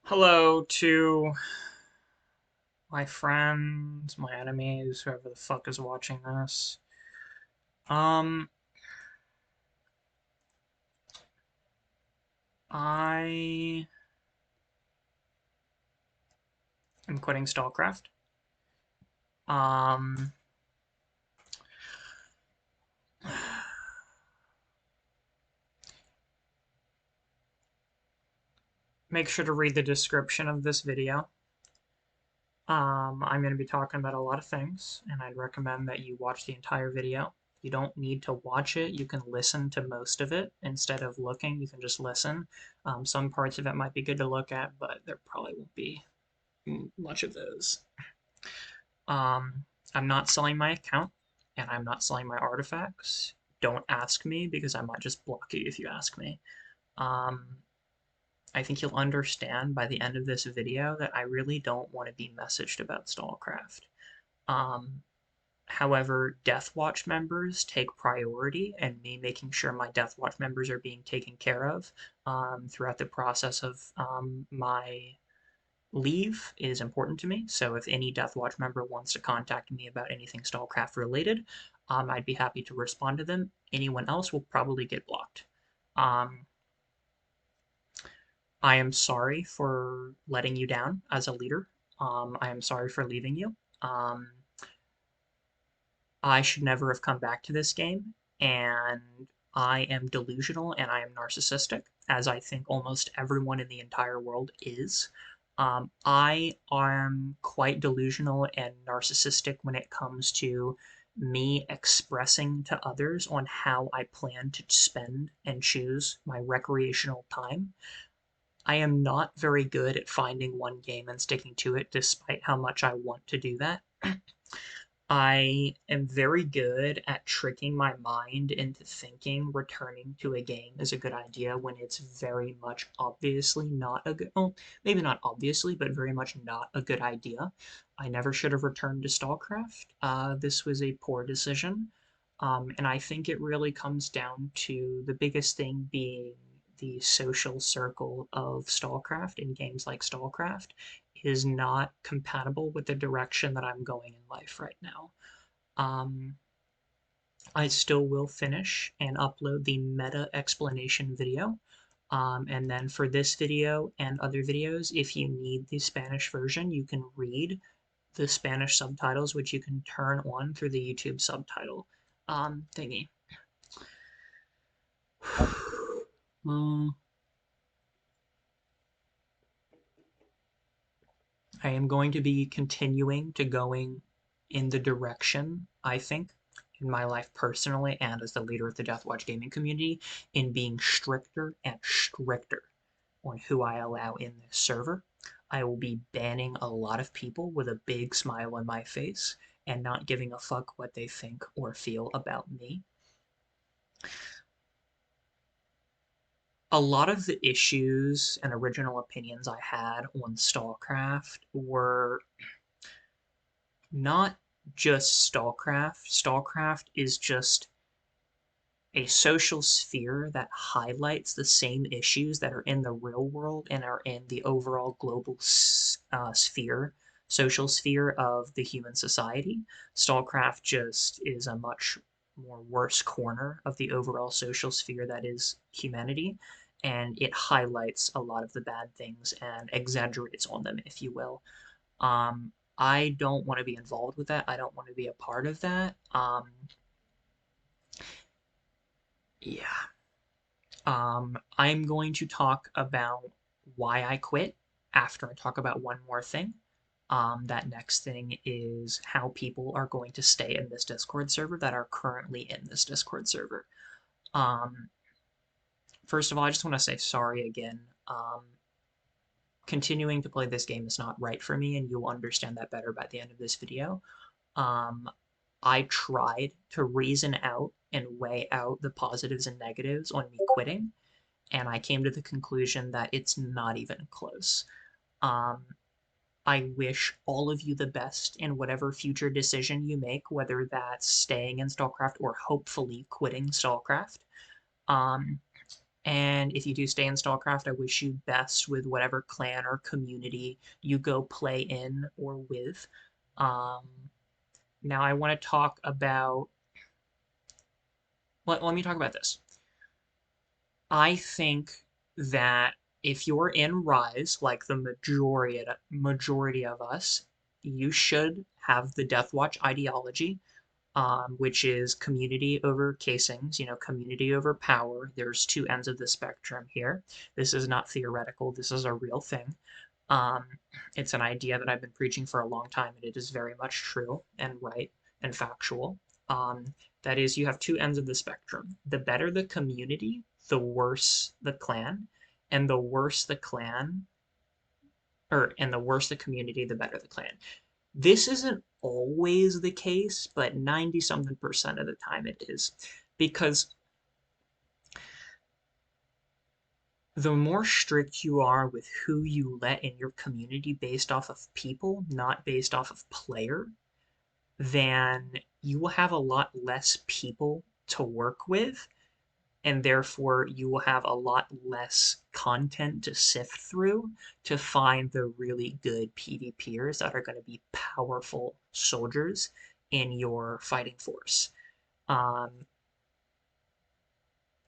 Hello to my friends, my enemies, whoever the fuck is watching this. Um, I am quitting Stalcraft. Um, Make sure to read the description of this video. I'm going to be talking about a lot of things, and I'd recommend that you watch the entire video. You don't need to watch it. You can listen to most of it instead of looking. You can just listen. Some parts of it might be good to look at, but there probably won't be much of those. Um, I'm not selling my account, and I'm not selling my artifacts. Don't ask me because I might just block you if you ask me. Um, I think you'll understand by the end of this video that I really don't want to be messaged about Stalcraft. Um, However, DeathWatch members take priority, and me making sure my DeathWatch members are being taken care of throughout the process of my leave is important to me. So if any DeathWatch member wants to contact me about anything Stalcraft related, I'd be happy to respond to them. Anyone else will probably get blocked. Um, I am sorry for letting you down as a leader. I am sorry for leaving you. Um, I should never have come back to this game, and I am delusional and I am narcissistic, as I think almost everyone in the entire world is. I am quite delusional and narcissistic when it comes to me expressing to others on how I plan to spend and choose my recreational time. I am not very good at finding one game and sticking to it, despite how much I want to do that. I am very good at tricking my mind into thinking returning to a game is a good idea when it's very much obviously not a good, well, maybe not obviously, but very much not a good idea. I never should have returned to Stalcraft. This was a poor decision. And I think it really comes down to the biggest thing being the social circle of Stalcraft in games like Stalcraft is not compatible with the direction that I'm going in life right now. Um, I still will finish and upload the meta explanation video. And then for this video and other videos, if you need the Spanish version, you can read the Spanish subtitles, which you can turn on through the YouTube subtitle thingy. I am going to be continuing to going in the direction, I think, in my life personally and as the leader of the DeathWatch gaming community, in being stricter and stricter on who I allow in this server. I will be banning a lot of people with a big smile on my face and not giving a fuck what they think or feel about me. A lot of the issues and original opinions I had on Stalcraft were not just Stalcraft. Stalcraft is just a social sphere that highlights the same issues that are in the real world and are in the overall global sphere, social sphere of the human society. Stalcraft just is a much more worse corner of the overall social sphere that is humanity, and it highlights a lot of the bad things and exaggerates on them, if you will. Um, I don't want to be involved with that. I don't want to be a part of that. Yeah. I'm going to talk about why I quit after I talk about one more thing. That next thing is how people are going to stay in this Discord server that are currently in this Discord server. Um, First of all, I just want to say sorry again. Continuing to play this game is not right for me, and you'll understand that better by the end of this video. Um, I tried to reason out and weigh out the positives and negatives on me quitting, and I came to the conclusion that it's not even close. Um, I wish all of you the best in whatever future decision you make, whether that's staying in StarCraft or hopefully quitting StarCraft. Um, And if you do stay in Stalcraft, I wish you best with whatever clan or community you go play in or with. Um, Now I want to talk about, let me talk about this. I think that if you're in Rise, like the majority of us, you should have the DeathWatch ideology, which is community over casings, community over power. There's two ends of the spectrum here. This is not theoretical. This is a real thing. Um, it's an idea that I've been preaching for a long time, and it is very much true and right and factual. Um, that is, you have two ends of the spectrum. The better the community, the worse the clan, and the worse the clan, and the worse the community, the better the clan. This isn't always the case, but 90 something percent of the time it is. Because the more strict you are with who you let in your community based off of people, not based off of player, then you will have a lot less people to work with, and therefore you will have a lot less content to sift through to find the really good PvPers that are going to be powerful soldiers in your fighting force. Um,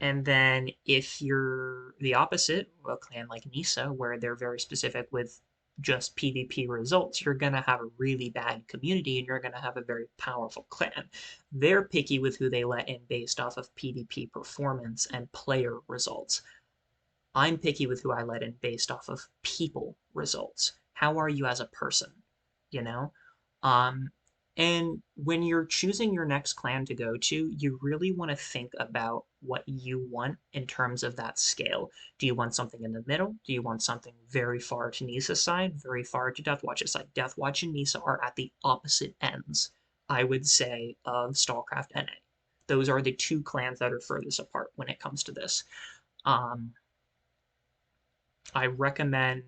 and then if you're the opposite, a clan like Nisa, where they're very specific with just PvP results, you're going to have a really bad community and you're going to have a very powerful clan. They're picky with who they let in based off of PvP performance and player results. I'm picky with who I let in based off of people results. How are you as a person? You know? Um, and when you're choosing your next clan to go to, you really want to think about what you want in terms of that scale. Do you want something in the middle? Do you want something very far to Nisa's side, very far to DeathWatch's side? DeathWatch and Nisa are at the opposite ends, I would say, of Stalcraft NA. Those are the two clans that are furthest apart when it comes to this. Um, I recommend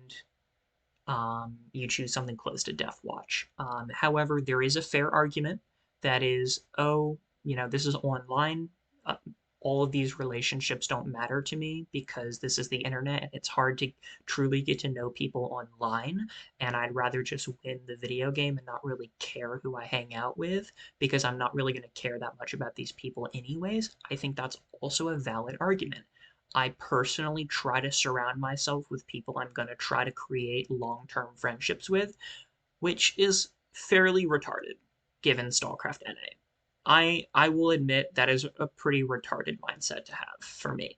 you choose something close to DeathWatch. However, there is a fair argument that is, oh, this is online. Uh, all of these relationships don't matter to me because this is the internet and it's hard to truly get to know people online. And I'd rather just win the video game and not really care who I hang out with because I'm not really going to care that much about these people anyways. I think that's also a valid argument. I personally try to surround myself with people I'm going to try to create long-term friendships with, which is fairly retarded given Stalcraft NA. I will admit that is a pretty retarded mindset to have for me.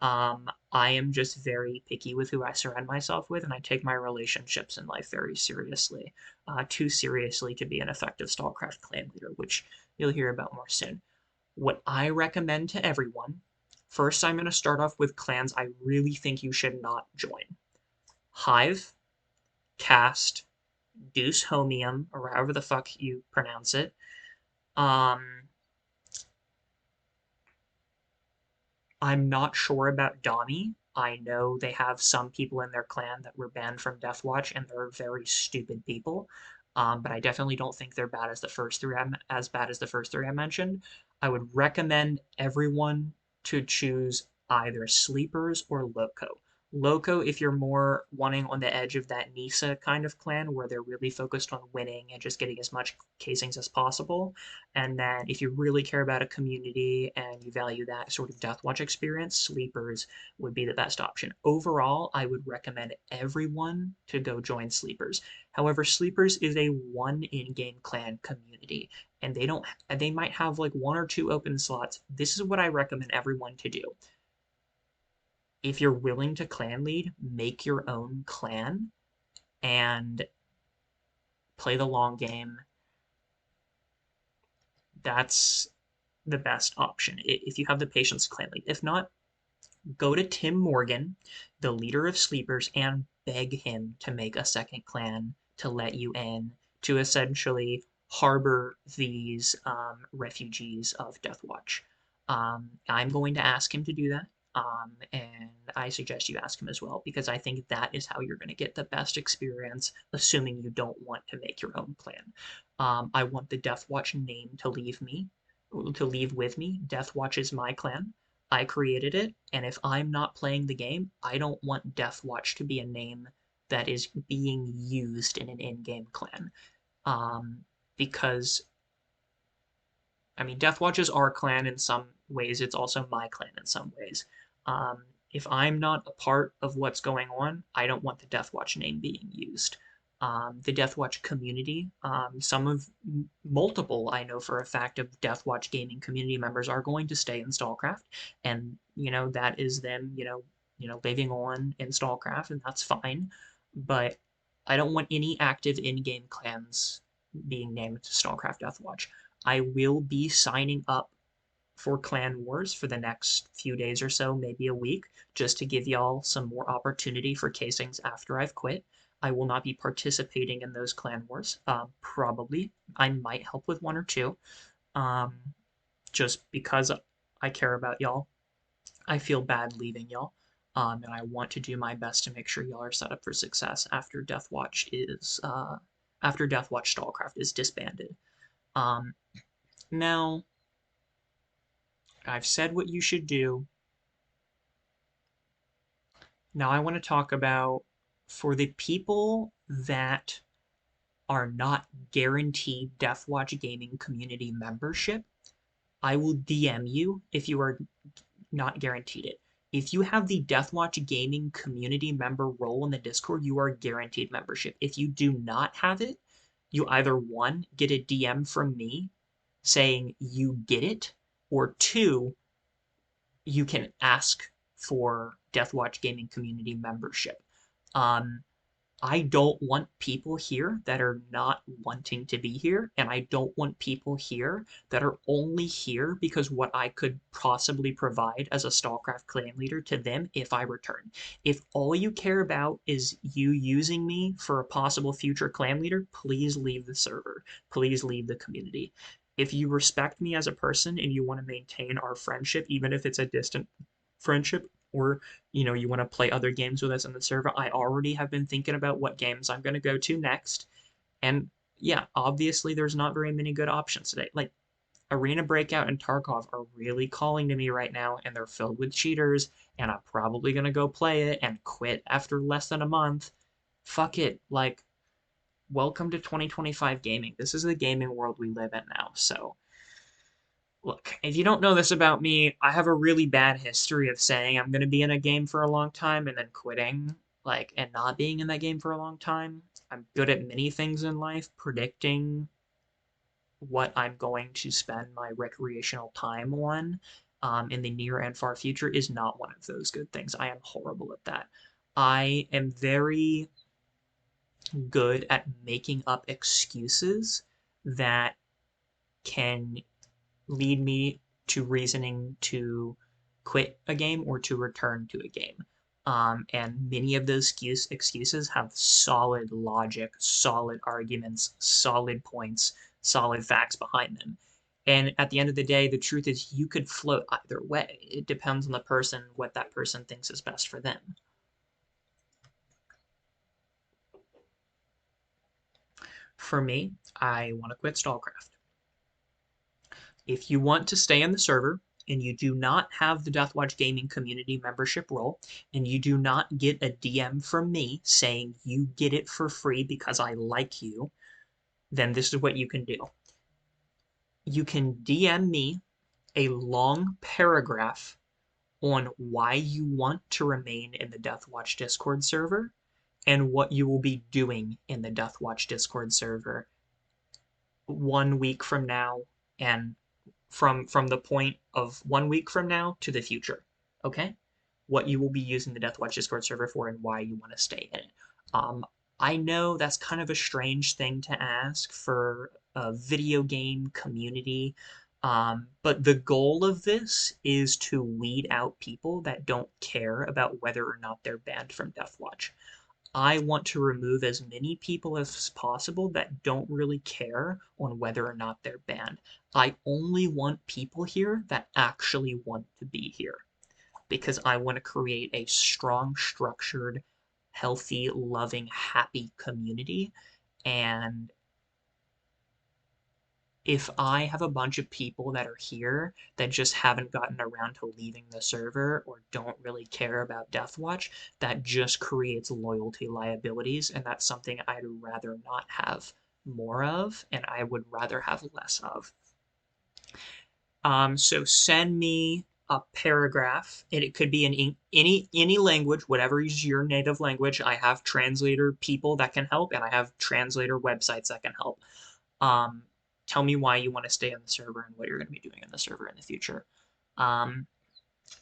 I am just very picky with who I surround myself with, and I take my relationships in life very seriously, too seriously to be an effective Stalcraft clan leader, which you'll hear about more soon. What I recommend to everyone, first I'm going to start off with clans I really think you should not join. Hive, Cast, Deuce Homium, or however the fuck you pronounce it. Um, I'm not sure about Dami. I know they have some people in their clan that were banned from DeathWatch, and they're very stupid people. But I definitely don't think they're bad as the first three as bad as the first three I mentioned. I would recommend everyone to choose either Sleepers or Loco. Loco, if you're more wanting on the edge of that Nisa kind of clan where they're really focused on winning and just getting as much casings as possible. And then if you really care about a community and you value that sort of Deathwatch experience, Sleepers would be the best option. Overall, I would recommend everyone to go join Sleepers. However, Sleepers is a one in-game clan community, and they might have like one or two open slots. This is what I recommend everyone to do. If you're willing to clan lead, make your own clan and play the long game. That's the best option if you have the patience to clan lead. If not, go to Tim Morgan, the leader of Sleepers, and beg him to make a second clan to let you in to essentially harbor these refugees of Deathwatch. I'm going to ask him to do that. And I suggest you ask him as well because I think that is how you're going to get the best experience, assuming you don't want to make your own clan. I want the Deathwatch name to leave with me. Deathwatch is my clan. I created it, and if I'm not playing the game, I don't want DeathWatch to be a name that is being used in an in-game clan. Because I mean, DeathWatch is our clan in some ways. It's also my clan in some ways. If I'm not a part of what's going on, I don't want the DeathWatch name being used. The DeathWatch community, multiple, I know for a fact, of DeathWatch gaming community members are going to stay in Stalcraft, and that is them, living on in Stalcraft, and that's fine. But I don't want any active in-game clans being named Stalcraft DeathWatch. I will be signing up for Clan Wars for the next few days or so, maybe a week, just to give y'all some more opportunity for casings after I've quit. I will not be participating in those Clan Wars. Probably. I might help with one or two, um, just because I care about y'all. I feel bad leaving y'all. And I want to do my best to make sure y'all are set up for success after Deathwatch Stalcraft is disbanded. Um, Now, I've said what you should do. Now I want to talk about for the people that are not guaranteed DeathWatch Gaming community membership, I will DM you if you are not guaranteed it. If you have the DeathWatch Gaming community member role in the Discord, you are guaranteed membership. If you do not have it, you either one, get a DM from me saying you get it, or two, you can ask for DeathWatch Gaming community membership. Um, I don't want people here that are not wanting to be here, and I don't want people here that are only here because what I could possibly provide as a Stalcraft clan leader to them if I return. If all you care about is you using me for a possible future clan leader, please leave the server. Please leave the community. If you respect me as a person and you want to maintain our friendship, even if it's a distant friendship, or you want to play other games with us in the server, I already have been thinking about what games I'm going to go to next. And yeah, obviously there's not very many good options today. Like Arena Breakout and Tarkov are really calling to me right now, and they're filled with cheaters, and I'm probably going to go play it and quit after less than a month. Fuck it. Like, welcome to 2025 gaming. This is the gaming world we live in now. So look, if you don't know this about me, I have a really bad history of saying I'm going to be in a game for a long time and then quitting, and not being in that game for a long time. I'm good at many things in life. Predicting what I'm going to spend my recreational time on in the near and far future is not one of those good things. I am horrible at that. I am very good at making up excuses that can lead me to reasoning to quit a game or to return to a game. And many of those excuses have solid logic, solid arguments, solid points, solid facts behind them. And at the end of the day, the truth is you could float either way. It depends on the person, what that person thinks is best for them. For me, I want to quit Stalcraft. If you want to stay in the server and you do not have the DeathWatch Gaming community membership role, and you do not get a DM from me saying you get it for free because I like you, then this is what you can do. You can DM me a long paragraph on why you want to remain in the DeathWatch Discord server and what you will be doing in the DeathWatch Discord server 1 week from now and from the point of 1 week from now to the future. Okay? What you will be using the Deathwatch Discord server for and why you want to stay in it. I know that's kind of a strange thing to ask for a video game community, but the goal of this is to weed out people that don't care about whether or not they're banned from Deathwatch. I want to remove as many people as possible that don't really care on whether or not they're banned. I only want people here that actually want to be here because I want to create a strong, structured, healthy, loving, happy community. And if I have a bunch of people that are here that just haven't gotten around to leaving the server or don't really care about DeathWatch, that just creates loyalty liabilities, and that's something I'd rather not have more of, and I would rather have less of. So send me a paragraph, and it could be in any language, whatever is your native language. I have translator people that can help, and I have translator websites that can help. Um, Tell me why you want to stay on the server and what you're going to be doing on the server in the future. Um,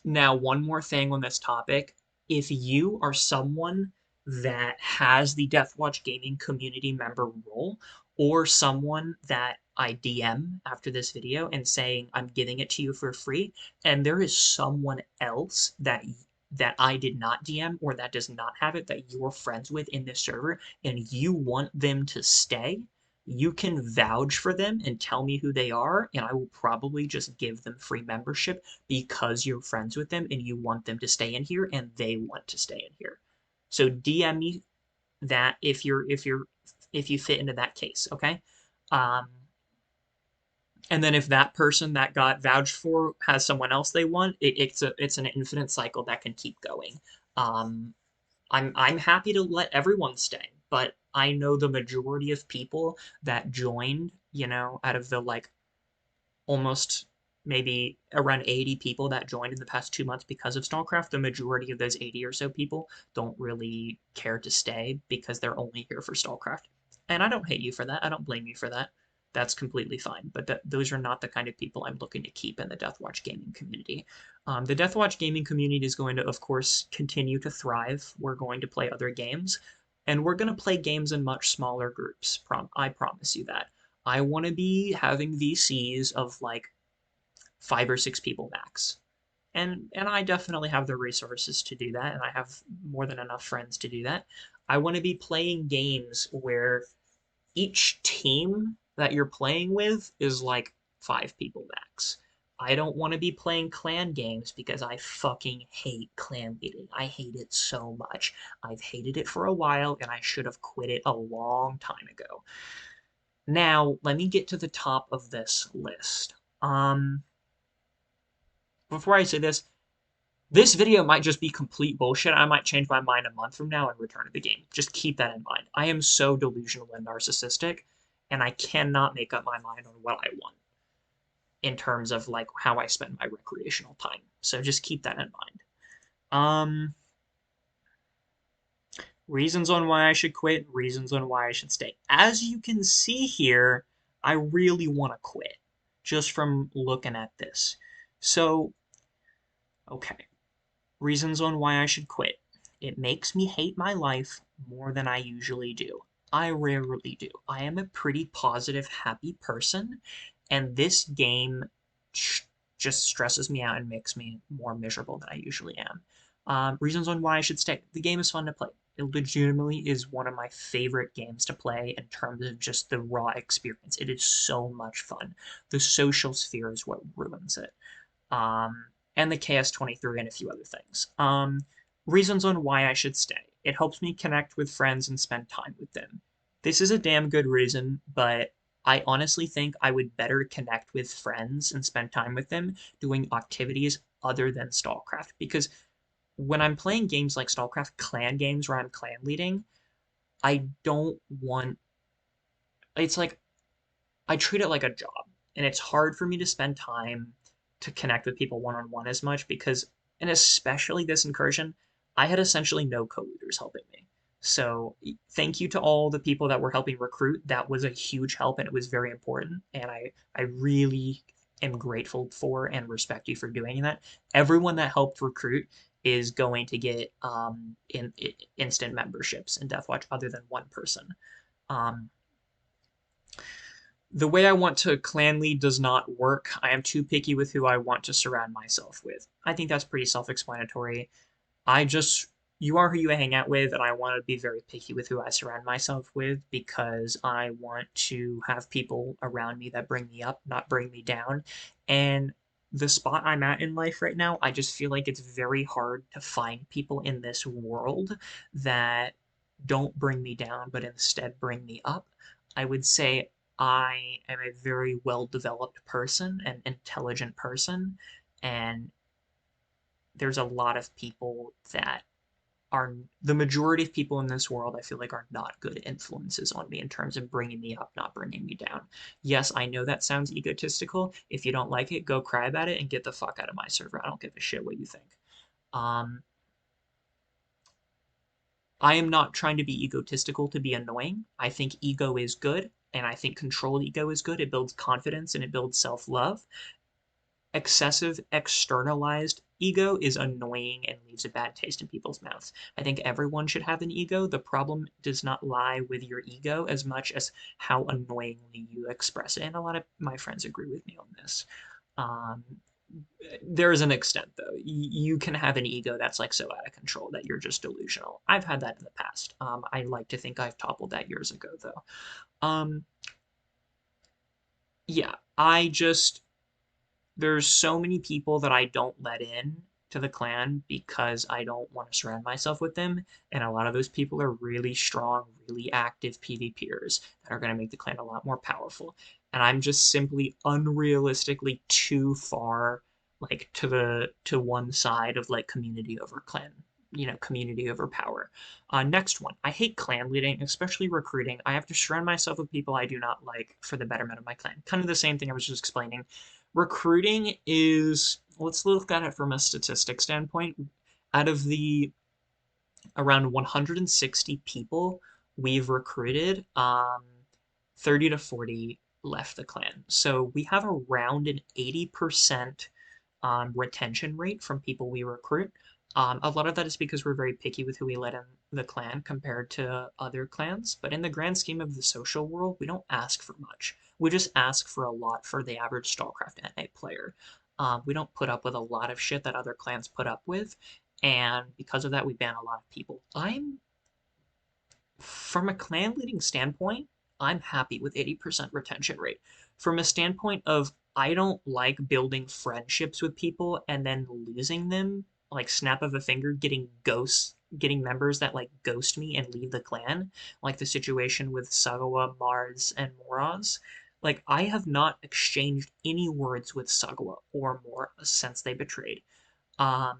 Now, one more thing on this topic. If you are someone that has the Deathwatch Gaming community member role, or someone that I DM after this video and saying I'm giving it to you for free, and there is someone else that I did not DM or that does not have it that you're friends with in this server, and you want them to stay, you can vouch for them and tell me who they are, and I will probably just give them free membership because you're friends with them and you want them to stay in here and they want to stay in here. So DM me that if you fit into that case, okay? Um, and then if that person that got vouched for has someone else they want, it's an infinite cycle that can keep going. Um, I'm happy to let everyone stay, but I know the majority of people that joined, out of the like almost maybe around 80 people that joined in the past 2 months because of Stalcraft, the majority of those 80 or so people don't really care to stay because they're only here for Stalcraft. And I don't hate you for that. I don't blame you for that. That's completely fine. But those are not the kind of people I'm looking to keep in the Deathwatch gaming community. The Deathwatch gaming community is going to, of course, continue to thrive. We're going to play other games, and we're going to play games in much smaller groups. I promise you that. I want to be having VCs of like 5 or 6 people max. And I definitely have the resources to do that, and I have more than enough friends to do that. I want to be playing games where each team that you're playing with is like 5 people max. I don't want to be playing clan games because I fucking hate clan leading. I hate it so much. I've hated it for a while, and I should have quit it a long time ago. Now, let me get to the top of this list. Before I say this video might just be complete bullshit. I might change my mind a month from now and return to the game. Just keep that in mind. I am so delusional and narcissistic, and I cannot make up my mind on what I want in terms of like how I spend my recreational time. So just keep that in mind. Reasons on why I should quit, reasons on why I should stay. As you can see here, I really want to quit just from looking at this. So, okay. Reasons on why I should quit. It makes me hate my life more than I usually do. I rarely do. I am a pretty positive, happy person, and this game just stresses me out and makes me more miserable than I usually am. Reasons on why I should stay. The game is fun to play. It legitimately is one of my favorite games to play in terms of just the raw experience. It is so much fun. The social sphere is what ruins it. And the KS23 and a few other things. Reasons on why I should stay. It helps me connect with friends and spend time with them. This is a damn good reason, but I honestly think I would better connect with friends and spend time with them doing activities other than Stalcraft. Because when I'm playing games like Stalcraft, clan games where I'm clan leading, I don't want. It's like I treat it like a job, and it's hard for me to spend time to connect with people one on one as much because, and especially this incursion, I had essentially no co-leaders helping me. So thank you to all the people that were helping recruit. That was a huge help and it was very important. And I really am grateful for and respect you for doing that. Everyone that helped recruit is going to get instant memberships in Deathwatch other than one person. Um, the way I want to clan lead does not work. I am too picky with who I want to surround myself with. I think that's pretty self-explanatory. I just, you are who you hang out with, and I want to be very picky with who I surround myself with because I want to have people around me that bring me up, not bring me down. And the spot I'm at in life right now, I just feel like it's very hard to find people in this world that don't bring me down, but instead bring me up. I would say I am a very well-developed person, an intelligent person, and there's a lot of people that are the majority of people in this world, I feel like, are not good influences on me in terms of bringing me up, not bringing me down. Yes, I know that sounds egotistical. If you don't like it, go cry about it and get the fuck out of my server. I don't give a shit what you think. Um, I am not trying to be egotistical to be annoying. I think ego is good, and I think controlled ego is good. It builds confidence and it builds self-love. Excessive externalized ego is annoying and leaves a bad taste in people's mouths. I think everyone should have an ego. The problem does not lie with your ego as much as how annoyingly you express it. And a lot of my friends agree with me on this. Um, there is an extent, though. You can have an ego that's like so out of control that you're just delusional. I've had that in the past. I like to think I've toppled that years ago, though. Um, yeah, I just there's so many people that I don't let in to the clan because I don't want to surround myself with them. And a lot of those people are really strong, really active PvPers that are going to make the clan a lot more powerful. And I'm just simply unrealistically too far like to one side of like community over clan, community over power. Next one. I hate clan leading, especially recruiting. I have to surround myself with people I do not like for the betterment of my clan. Kind of the same thing I was just explaining. Recruiting is, let's look at it from a statistic standpoint. Out of the around 160 people we've recruited, 30 to 40 left the clan. So we have around an 80% retention rate from people we recruit. A lot of that is because we're very picky with who we let in the clan compared to other clans. But in the grand scheme of the social world, we don't ask for much. We just ask for a lot for the average Stalcraft NA player. We don't put up with a lot of shit that other clans put up with. And because of that, we ban a lot of people. From a clan leading standpoint, I'm happy with 80% retention rate. From a standpoint of I don't like building friendships with people and then losing them, like snap of a finger, getting members that like ghost me and leave the clan, like the situation with Sagawa, Mars, and Moraz. Like I have not exchanged any words with Sagawa or Mora since they betrayed. Um,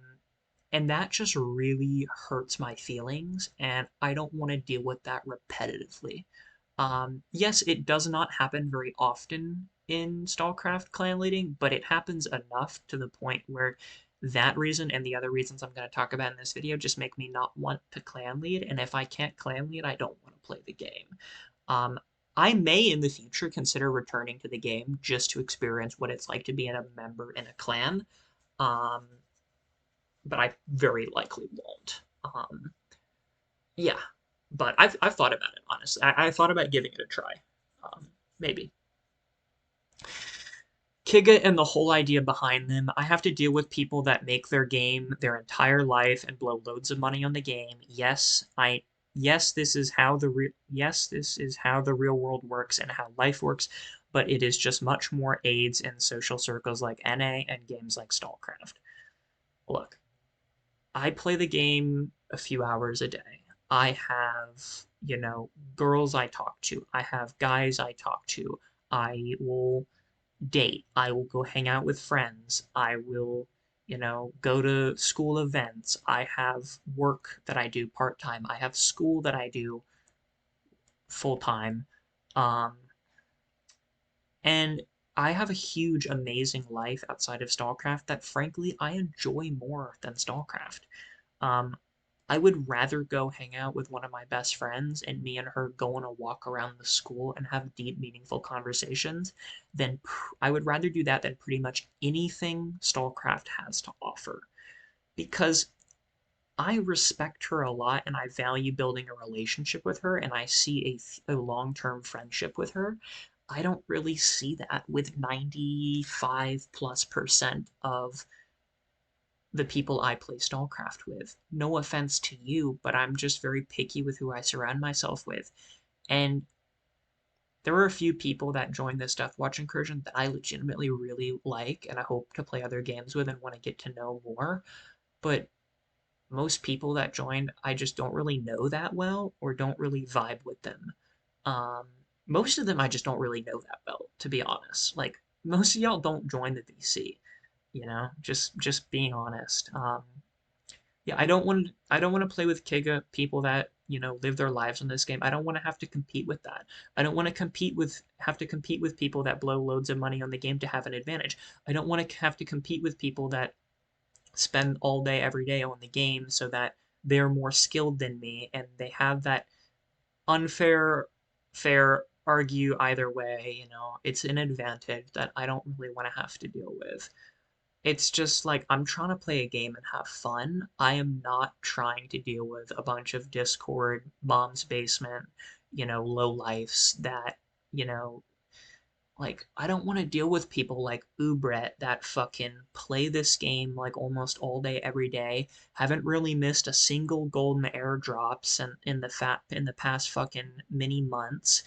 and that just really hurts my feelings, and I don't want to deal with that repetitively. Yes, it does not happen very often in Stalcraft clan leading, but it happens enough to the point where that reason and the other reasons I'm going to talk about in this video just make me not want to clan lead, and if I can't clan lead, I don't want to play the game. Um, I may in the future consider returning to the game just to experience what it's like to be a member in a clan. Um, but I very likely won't. Yeah, but I've thought about it honestly. I thought about giving it a try. Maybe. Kiga and the whole idea behind them. I have to deal with people that make their game their entire life and blow loads of money on the game. Yes, this is how the real world works and how life works, but it is just much more aids in social circles like NA and games like Stalcraft. Look, I play the game a few hours a day. I have, girls I talk to. I have guys I talk to. I will date. I will go hang out with friends. I will, go to school events. I have work that I do part time. I have school that I do full time. Um, and I have a huge, amazing life outside of StarCraft that, frankly, I enjoy more than StarCraft. Um, I would rather go hang out with one of my best friends and me and her go on a walk around the school and have deep, meaningful conversations I would rather do that than pretty much anything Stalcraft has to offer. Because I respect her a lot and I value building a relationship with her and I see a long-term friendship with her. I don't really see that with 95+% of the people I play Stalcraft with. No offense to you, but I'm just very picky with who I surround myself with. And there are a few people that joined this DeathWatch incursion that I legitimately really like and I hope to play other games with and want to get to know more. But most people that joined, I just don't really know that well or don't really vibe with them. Um, most of them I just don't really know that well, to be honest. Like most of y'all don't join the VC, you know, just being honest. Yeah, I don't want to play with Kiga people that, you know, live their lives in this game. I don't want to have to compete with that. I don't want to have to compete with people that blow loads of money on the game to have an advantage. I don't want to have to compete with people that spend all day every day on the game so that they're more skilled than me and they have that unfair fair argue either way, you know. It's an advantage that I don't really want to have to deal with. It's just like I'm trying to play a game and have fun. I am not trying to deal with a bunch of Discord, mom's basement, you know, low lifes that, you know, like I don't want to deal with people like Ubret that fucking play this game like almost all day every day, haven't really missed a single golden airdrops and in the past fucking many months,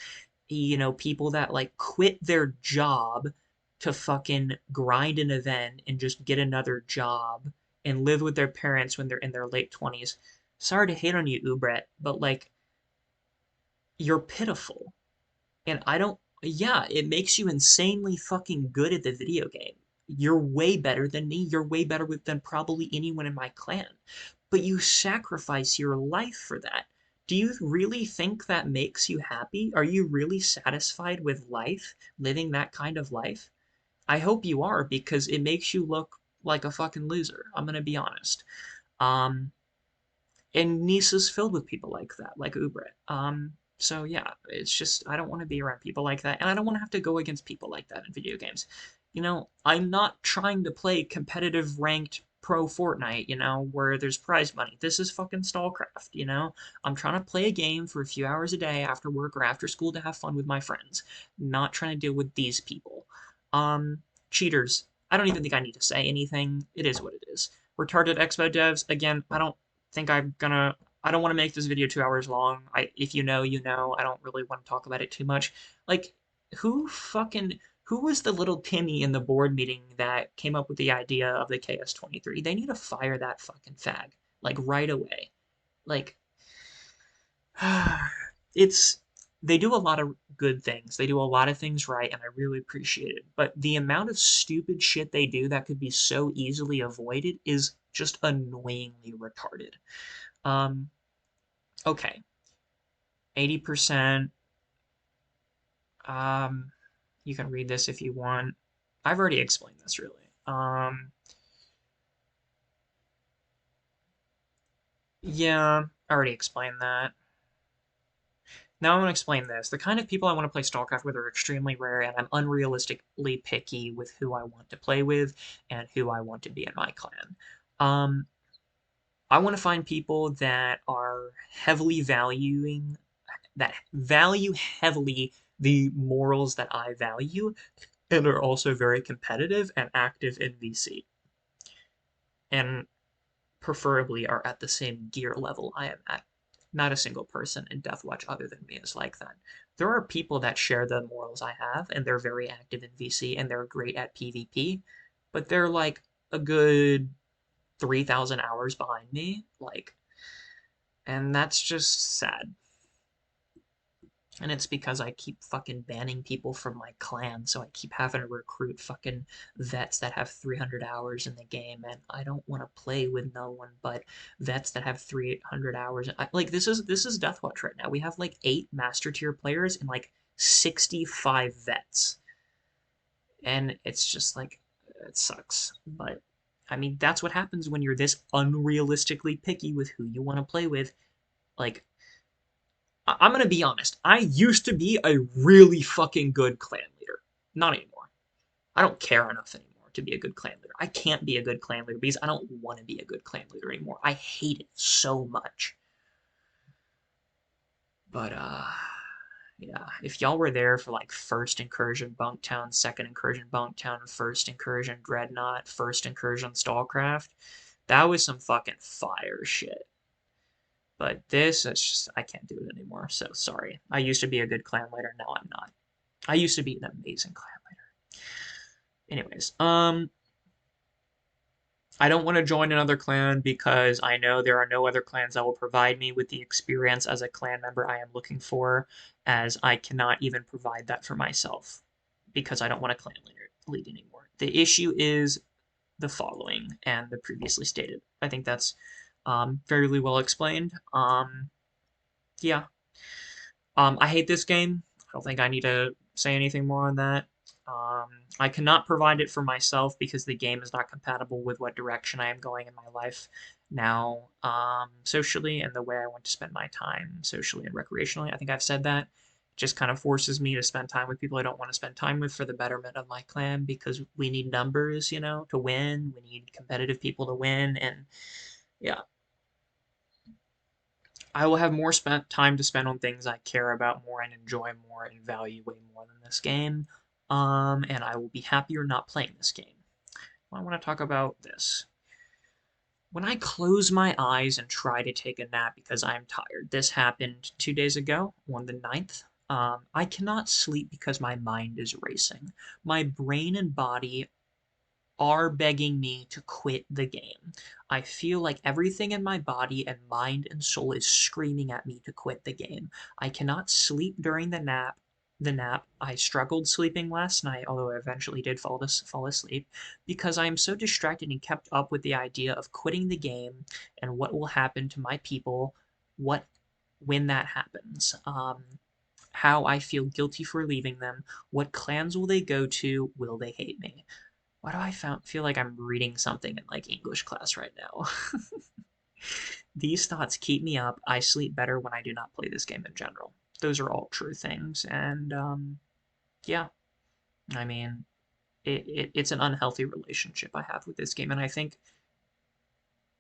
you know, people that like quit their job to fucking grind an event and just get another job and live with their parents when they're in their late 20s. Sorry to hate on you, Ubret, but like you're pitiful. And I don't, yeah, it makes you insanely fucking good at the video game. You're way better than me. You're way better than probably anyone in my clan. But you sacrifice your life for that. Do you really think that makes you happy? Are you really satisfied with life, living that kind of life? I hope you are because it makes you look like a fucking loser. I'm gonna be honest. Um, and Nice is filled with people like that, like Ubret. So yeah, it's just I don't want to be around people like that, and I don't want to have to go against people like that in video games. You know, I'm not trying to play competitive ranked pro Fortnite, you know, where there's prize money. This is fucking Stalcraft, you know? I'm trying to play a game for a few hours a day after work or after school to have fun with my friends, not trying to deal with these people. Um, Cheaters. I don't even think I need to say anything. It is what it is. Retarded expo devs, again, think I'm gonna I don't want to make this video 2 hours long. If you know, you know. I don't really want to talk about it too much. Like, who was the little Timmy in the board meeting that came up with the idea of the KS-23? They need to fire that fucking fag. Like right away. Like it's they do a lot of good things. They do a lot of things right, and I really appreciate it. But the amount of stupid shit they do that could be so easily avoided is just annoyingly retarded. Um, okay, 80%. Um, you can read this if you want. I've already explained this really. Yeah, I already explained that. Now I want to explain this. The kind of people I want to play StarCraft with are extremely rare, and I'm unrealistically picky with who I want to play with and who I want to be in my clan. Um, I want to find people that are heavily valuing, that value heavily the morals that I value, and are also very competitive and active in VC, and preferably are at the same gear level I am at. Not a single person in DeathWatch other than me is like that. There are people that share the morals I have, and they're very active in VC, and they're great at PvP, but they're like a good 3,000 hours behind me, like, and that's just sad. And it's because I keep fucking banning people from my clan, so I keep having to recruit fucking vets that have 300 hours in the game, and I don't want to play with no one but vets that have 300 hours. Like this is Deathwatch right now. We have like 8 master tier players and like 65 vets, and it's just like it sucks. But I mean, that's what happens when you're this unrealistically picky with who you want to play with. Like I'm gonna be honest. I used to be a really fucking good clan leader. Not anymore. I don't care enough anymore to be a good clan leader. I can't be a good clan leader because I don't want to be a good clan leader anymore. I hate it so much. But yeah, if y'all were there for like first incursion Bunktown, second incursion Bunktown, first incursion Dreadnought, first incursion Stalcraft, that was some fucking fire shit. But this, it's just, I can't do it anymore. So sorry. I used to be a good clan leader. Now I'm not. I used to be an amazing clan leader. Anyways, I don't want to join another clan because I know there are no other clans that will provide me with the experience as a clan member I am looking for, as I cannot even provide that for myself because I don't want a clan lead anymore. The issue is the following and the previously stated. I think that's fairly well explained. Yeah, I hate this game. I don't think I need to say anything more on that. Um, I cannot provide it for myself because the game is not compatible with what direction I am going in my life now, socially, and the way I want to spend my time socially and recreationally. I think I've said that. It just kind of forces me to spend time with people I don't want to spend time with for the betterment of my clan because we need numbers, to win. We need competitive people to win, and yeah, I will have more spent time to spend on things I care about more and enjoy more and value way more than this game. And I will be happier not playing this game. I want to talk about this. When I close my eyes and try to take a nap because I am tired, this happened 2 days ago on the 9th. I cannot sleep because my mind is racing. My brain and body are begging me to quit the game. I feel like everything in my body and mind and soul is screaming at me to quit the game. I cannot sleep during the nap. I struggled sleeping last night, although I eventually did fall asleep, because I am so distracted and kept up with the idea of quitting the game and what will happen to my people, what when that happens. How I feel guilty for leaving them. What clans will they go to? Will they hate me? Why do I feel like I'm reading something in like English class right now? These thoughts keep me up. I sleep better when I do not play this game in general. Those are all true things, and yeah, I mean, it's an unhealthy relationship I have with this game, and I think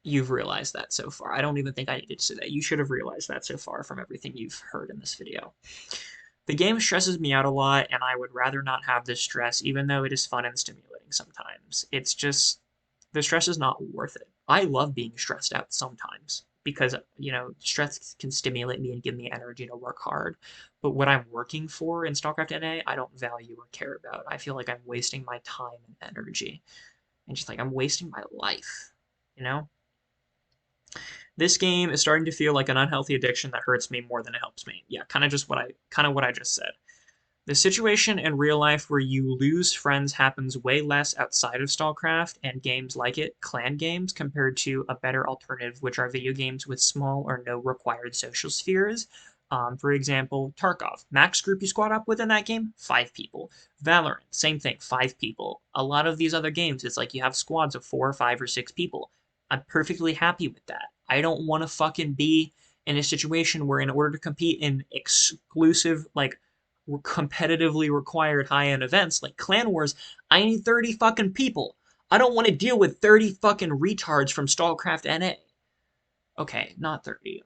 you've realized that so far. I don't even think I needed to say that. You should have realized that so far from everything you've heard in this video. The game stresses me out a lot, and I would rather not have this stress, even though it is fun and stimulating sometimes. It's just, the stress is not worth it. I love being stressed out sometimes because, stress can stimulate me and give me energy to work hard. But what I'm working for in StarCraft NA, I don't value or care about. I feel like I'm wasting my time and energy. And just like I'm wasting my life, you know? This game is starting to feel like an unhealthy addiction that hurts me more than it helps me. Yeah, kind of what I just said. The situation in real life where you lose friends happens way less outside of Stalcraft and games like it, clan games, compared to a better alternative, which are video games with small or no required social spheres. For example, Tarkov. Max group you squad up with in that game? 5 people. Valorant, same thing, 5 people. A lot of these other games, it's like you have squads of 4 or 5 or 6 people. I'm perfectly happy with that. I don't want to fucking be in a situation where in order to compete in exclusive, like, competitively required high-end events like Clan Wars, I need 30 fucking people. I don't want to deal with 30 fucking retards from Stalcraft NA. Okay, not 30.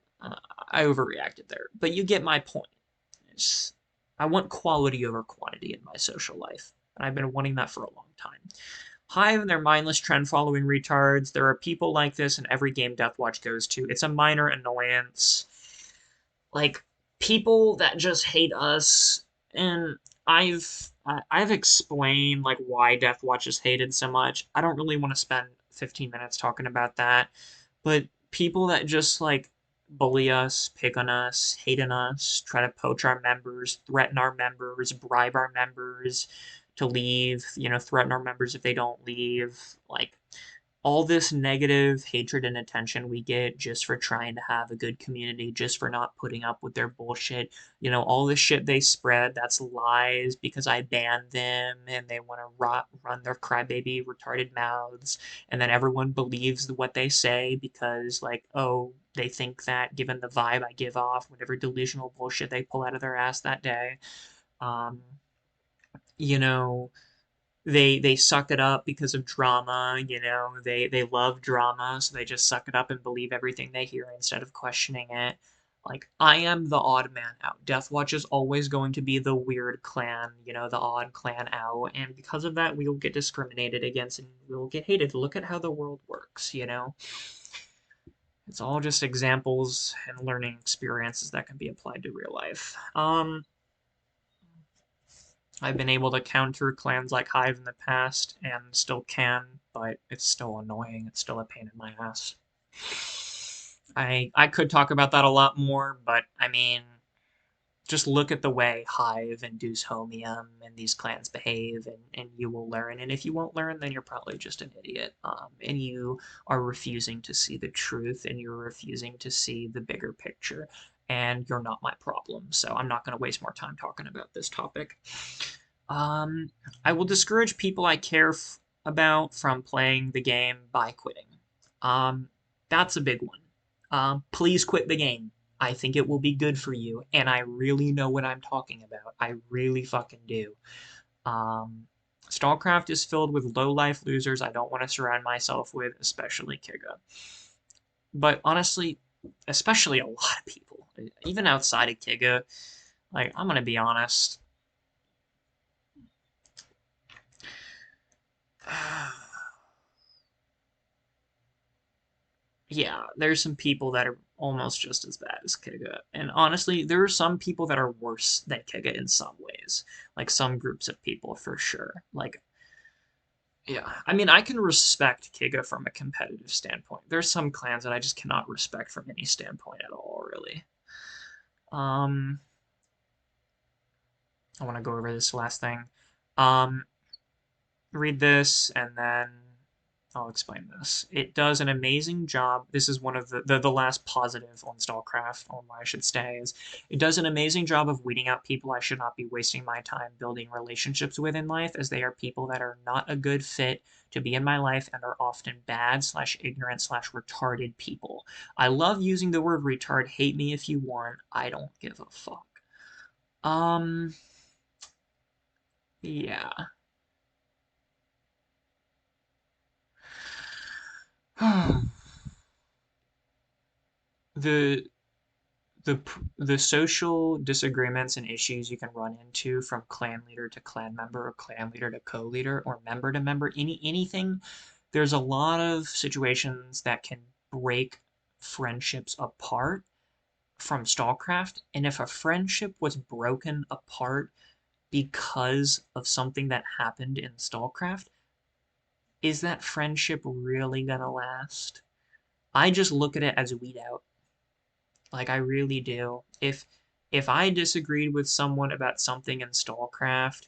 I overreacted there, but you get my point. It's, I want quality over quantity in my social life, and I've been wanting that for a long time. Hive and their mindless trend following retards. There are people like this in every game DeathWatch goes to. It's a minor annoyance. Like, people that just hate us, and I've explained like why DeathWatch is hated so much. I don't really want to spend 15 minutes talking about that, but people that just like bully us, pick on us, hate on us, try to poach our members, threaten our members, bribe our members to leave, threaten our members if they don't leave, like all this negative hatred and attention we get just for trying to have a good community, just for not putting up with their bullshit. All the shit they spread, that's lies because I banned them and they want to run their crybaby retarded mouths. And then everyone believes what they say because, like, oh, they think that given the vibe I give off, whatever delusional bullshit they pull out of their ass that day. Um, you know, they suck it up because of drama, they love drama, so they just suck it up and believe everything they hear instead of questioning it. Like, I am the odd man out. Deathwatch is always going to be the weird clan, the odd clan out, and because of that we will get discriminated against and we will get hated. Look at how the world works. It's all just examples and learning experiences that can be applied to real life. I've been able to counter clans like Hive in the past and still can, but it's still annoying. It's still a pain in my ass. I could talk about that a lot more, but I mean, just look at the way Hive and Deuce Homium and these clans behave, and you will learn. And if you won't learn, then you're probably just an idiot. And you are refusing to see the truth, and you're refusing to see the bigger picture. And you're not my problem. So I'm not going to waste more time talking about this topic. Um, I will discourage people I care about from playing the game by quitting. Um, that's a big one. Please quit the game. I think it will be good for you, and I really know what I'm talking about. I really fucking do. Um, Stalcraft is filled with low-life losers I don't want to surround myself with, especially Kiga. But honestly, especially a lot of people, even outside of Kiga, like, I'm gonna be honest. Yeah, there's some people that are almost just as bad as Kiga. And honestly, there are some people that are worse than Kiga in some ways. Like some groups of people for sure. Like, yeah, I mean, I can respect Kiga from a competitive standpoint. There's some clans that I just cannot respect from any standpoint at all, really. Um, I want to go over this last thing. Um, read this and then I'll explain this. It does an amazing job. This is one of the last positive on Stalcraft, on why I should stay, is it does an amazing job of weeding out people I should not be wasting my time building relationships with in life, as they are people that are not a good fit to be in my life and are often bad slash ignorant slash retarded people. I love using the word retard. Hate me if you want. I don't give a fuck. Um, yeah. the the social disagreements and issues you can run into from clan leader to clan member or clan leader to co-leader or member to member, anything, there's a lot of situations that can break friendships apart from Stalcraft. And if a friendship was broken apart because of something that happened in Stalcraft, is that friendship really gonna last? I just look at it as weed out. Like, I really do. If I disagreed with someone about something in Stalcraft,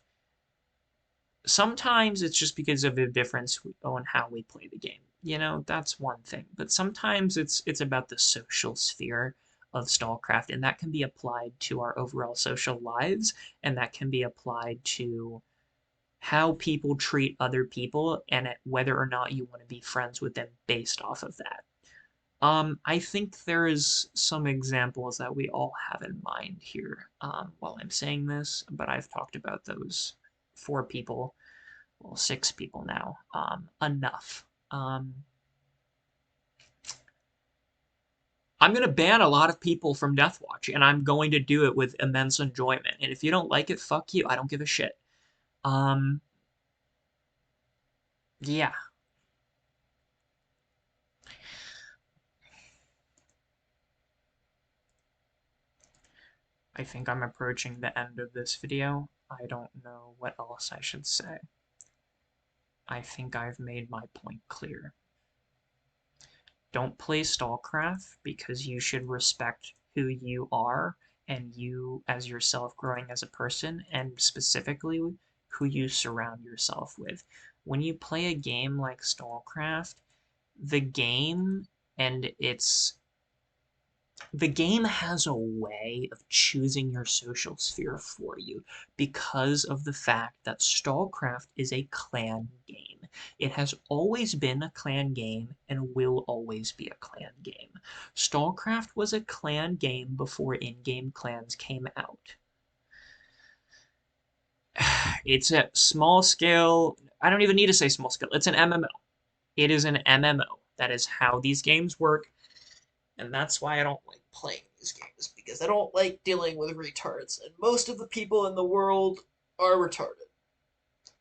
sometimes it's just because of the difference on how we play the game. You know, that's one thing. But sometimes it's about the social sphere of Stalcraft, and that can be applied to our overall social lives, and that can be applied to how people treat other people, and whether or not you want to be friends with them based off of that. I think there is some examples that we all have in mind here while I'm saying this, but I've talked about those 4 people, well, 6 people now, enough. I'm going to ban a lot of people from DeathWatch, and I'm going to do it with immense enjoyment. And if you don't like it, fuck you. I don't give a shit. Um, yeah. I think I'm approaching the end of this video. I don't know what else I should say. I think I've made my point clear. Don't play Stalcraft because you should respect who you are and you as yourself growing as a person, and specifically who you surround yourself with. When you play a game like Stalcraft, the game and its the game has a way of choosing your social sphere for you because of the fact that Stalcraft is a clan game. It has always been a clan game and will always be a clan game. Stalcraft was a clan game before in-game clans came out. It's a small scale, I don't even need to say small scale, it's an MMO. It is an MMO. That is how these games work. And that's why I don't like playing these games, because I don't like dealing with retards, and most of the people in the world are retarded.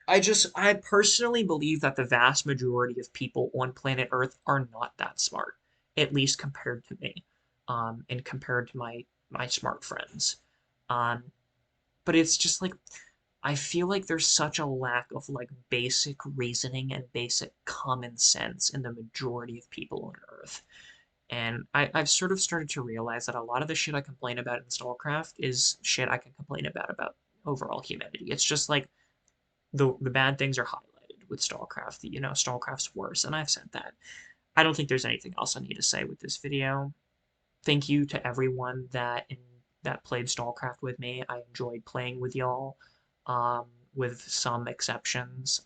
I personally believe that the vast majority of people on planet Earth are not that smart, at least compared to me, and compared to my smart friends. Um, but it's just like I feel like there's such a lack of like basic reasoning and basic common sense in the majority of people on Earth. And I've sort of started to realize that a lot of the shit I complain about in Stalcraft is shit I can complain about overall humanity. It's just like the bad things are highlighted with Stalcraft. You know, Stalcraft's worse, and I've said that. I don't think there's anything else I need to say with this video. Thank you to everyone that played Stalcraft with me. I enjoyed playing with y'all, um, with some exceptions.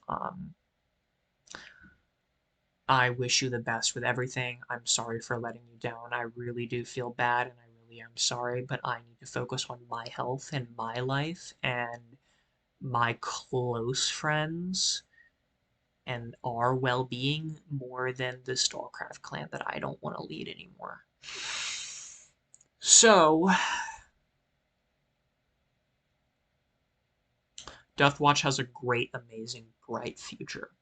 I wish you the best with everything. I'm sorry for letting you down. I really do feel bad, and I really am sorry, but I need to focus on my health and my life and my close friends and our well-being more than the Stalcraft clan that I don't want to lead anymore. So, DeathWatch has a great, amazing, bright future.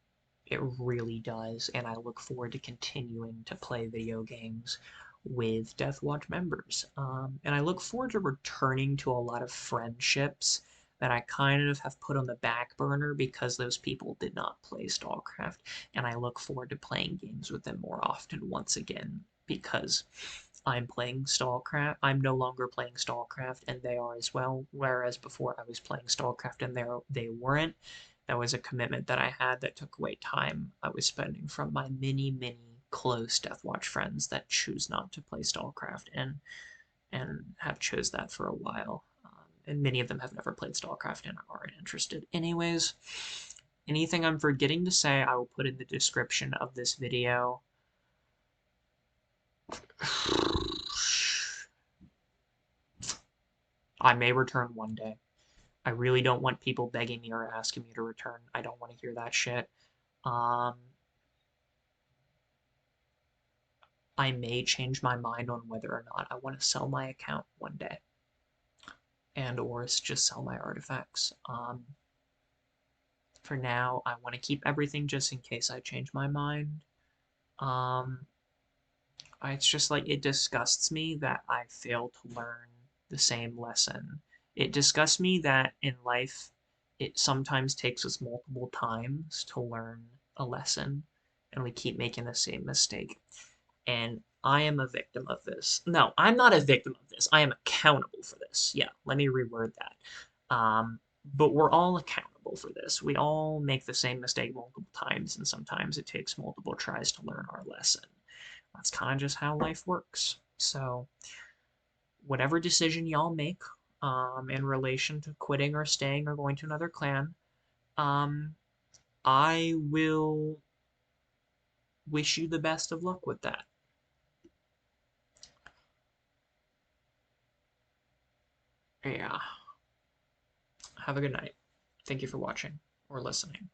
It really does, and I look forward to continuing to play video games with DeathWatch members. And I look forward to returning to a lot of friendships that I kind of have put on the back burner because those people did not play StarCraft, and I look forward to playing games with them more often once again because I'm playing StarCraft. I'm no longer playing StarCraft, and they are as well. Whereas before I was playing StarCraft and they weren't. That was a commitment that I had that took away time I was spending from my many close Deathwatch friends that choose not to play StarCraft and have chose that for a while. And many of them have never played StarCraft and aren't interested. Anyways, anything I'm forgetting to say, I will put in the description of this video. I may return one day. I really don't want people begging me or asking me to return. I don't want to hear that shit. Um, I may change my mind on whether or not I want to sell my account one day, and or just sell my artifacts. For now, I want to keep everything just in case I change my mind. Um, it's just like it disgusts me that I fail to learn the same lesson. It disgusts me that in life, it sometimes takes us multiple times to learn a lesson, and we keep making the same mistake. And I am a victim of this. No, I'm not a victim of this. I am accountable for this. Yeah, let me reword that. But we're all accountable for this. We all make the same mistake multiple times, and sometimes it takes multiple tries to learn our lesson. That's kind of just how life works. So, whatever decision y'all make in relation to quitting or staying or going to another clan, um, I will wish you the best of luck with that. Yeah. Have a good night. Thank you for watching or listening.